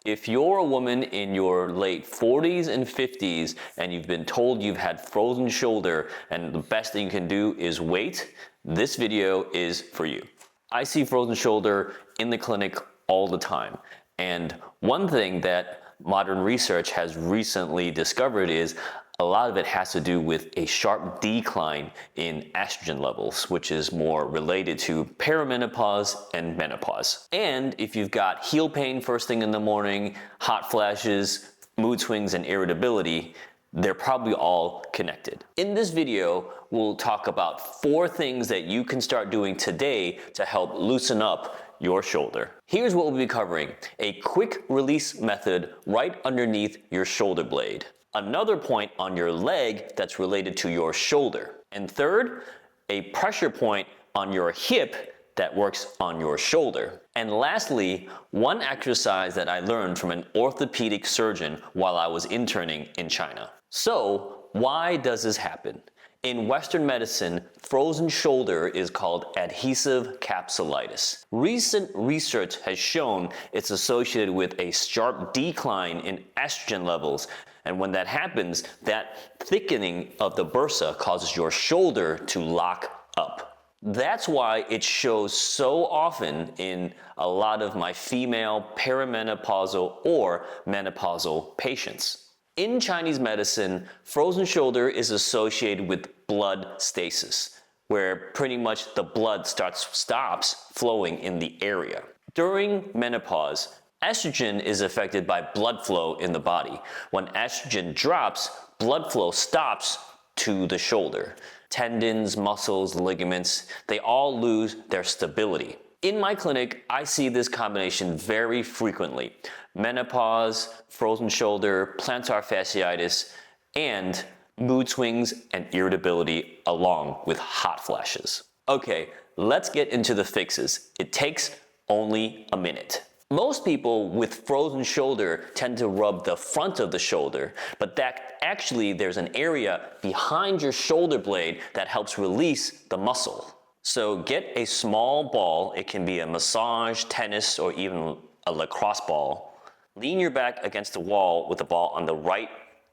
If you're a woman in your late 40s and 50s and you've been told you've had frozen shoulder and the best thing you can do is wait, this video is for you. I see frozen shoulder in the clinic all the time. And one thing that modern research has recently discovered is a lot of it has to do with a sharp decline in estrogen levels, which is more related to perimenopause and menopause. And if you've got heel pain first thing in the morning, hot flashes, mood swings, and irritability, they're probably all connected. In this video, we'll talk about 4 things that you can start doing today to help loosen up your shoulder. Here's what we'll be covering: a quick release method right underneath your shoulder blade. Another point on your leg that's related to your shoulder. And third, a pressure point on your hip that works on your shoulder. And lastly, one exercise that I learned from an orthopedic surgeon while I was interning in China. So, why does this happen? In Western medicine, frozen shoulder is called adhesive capsulitis. Recent research has shown it's associated with a sharp decline in estrogen levels. And when that happens, that thickening of the bursa causes your shoulder to lock up. That's why it shows so often in a lot of my female perimenopausal or menopausal patients. In Chinese medicine, frozen shoulder is associated with blood stasis, where pretty much the blood stops flowing in the area. During menopause, estrogen is affected by blood flow in the body. When estrogen drops, blood flow stops to the shoulder. Tendons, muscles, ligaments, they all lose their stability. In my clinic, I see this combination very frequently. Menopause, frozen shoulder, plantar fasciitis, and mood swings and irritability along with hot flashes. Okay, let's get into the fixes. It takes only a minute. Most people with frozen shoulder tend to rub the front of the shoulder, but there's an area behind your shoulder blade that helps release the muscle. So get a small ball, it can be a massage, tennis, or even a lacrosse ball. Lean your back against the wall with the ball on the right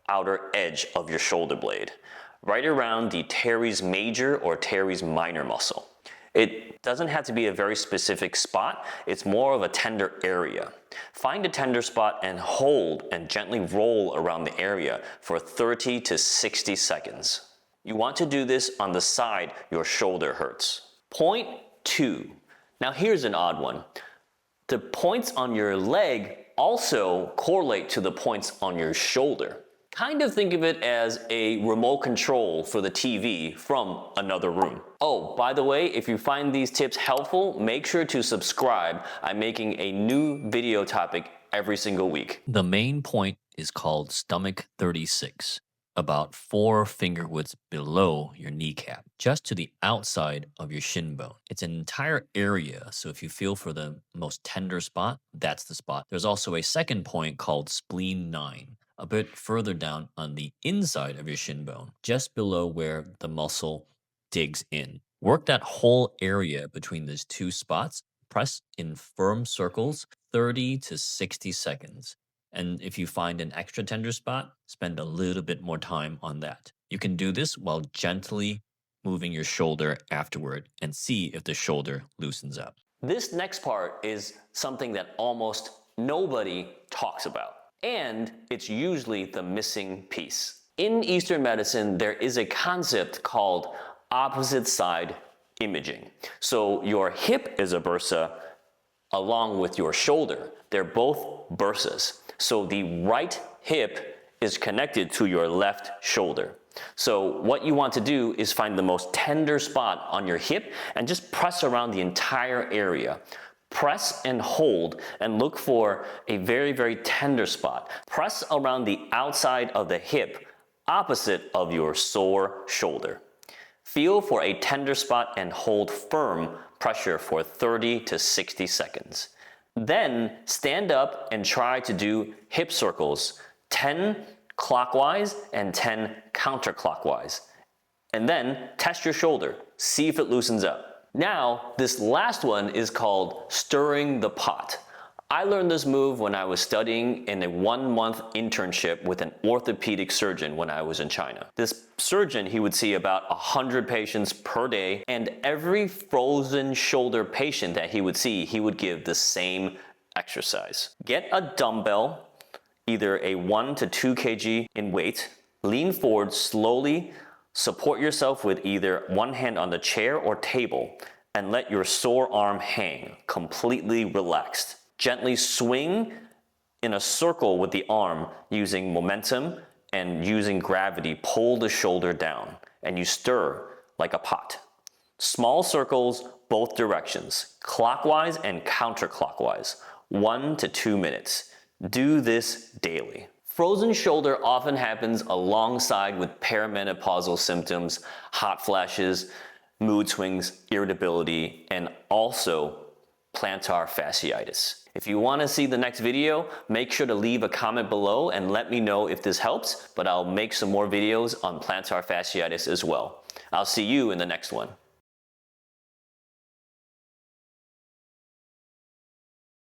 outer edge of your shoulder blade, right around the teres major or teres minor muscle. It doesn't have to be a very specific spot, it's more of a tender area. Find a tender spot and hold and gently roll around the area for 30 to 60 seconds. You want to do this on the side your shoulder hurts. Point 2. Now here's an odd one. The points on your leg also correlate to the points on your shoulder. Kind of think of it as a remote control for the TV from another room. Oh, by the way, if you find these tips helpful, make sure to subscribe. I'm making a new video topic every single week. The main point is called stomach 36, about 4 finger widths below your kneecap, just to the outside of your shin bone. It's an entire area, so if you feel for the most tender spot, that's the spot. There's also a second point called spleen 9. A bit further down on the inside of your shin bone, just below where the muscle digs in. Work that whole area between these 2 spots. Press in firm circles 30 to 60 seconds. And if you find an extra tender spot, spend a little bit more time on that. You can do this while gently moving your shoulder afterward and see if the shoulder loosens up. This next part is something that almost nobody talks about. And it's usually the missing piece. In Eastern medicine, there is a concept called opposite side imaging. So your hip is a bursa along with your shoulder. They're both bursas. So the right hip is connected to your left shoulder. So what you want to do is find the most tender spot on your hip and just press around the entire area. Press and hold and look for a very, very tender spot. Press around the outside of the hip, opposite of your sore shoulder. Feel for a tender spot and hold firm pressure for 30 to 60 seconds. Then stand up and try to do hip circles, 10 clockwise and 10 counterclockwise. And then test your shoulder, see if it loosens up. Now, this last one is called stirring the pot. I learned this move when I was studying in a 1-month internship with an orthopedic surgeon when I was in China. This surgeon, he would see about 100 patients per day, and every frozen shoulder patient that he would see, he would give the same exercise. Get a dumbbell, either a 1 to 2 kg in weight, lean forward slowly, support yourself with either one hand on the chair or table, and let your sore arm hang, completely relaxed. Gently swing in a circle with the arm using momentum and using gravity, pull the shoulder down, and you stir like a pot. Small circles both directions, clockwise and counterclockwise, 1 to 2 minutes. Do this daily. Frozen shoulder often happens alongside with perimenopausal symptoms, hot flashes, mood swings, irritability, and also plantar fasciitis. If you want to see the next video, make sure to leave a comment below and let me know if this helps, but I'll make some more videos on plantar fasciitis as well. I'll see you in the next one.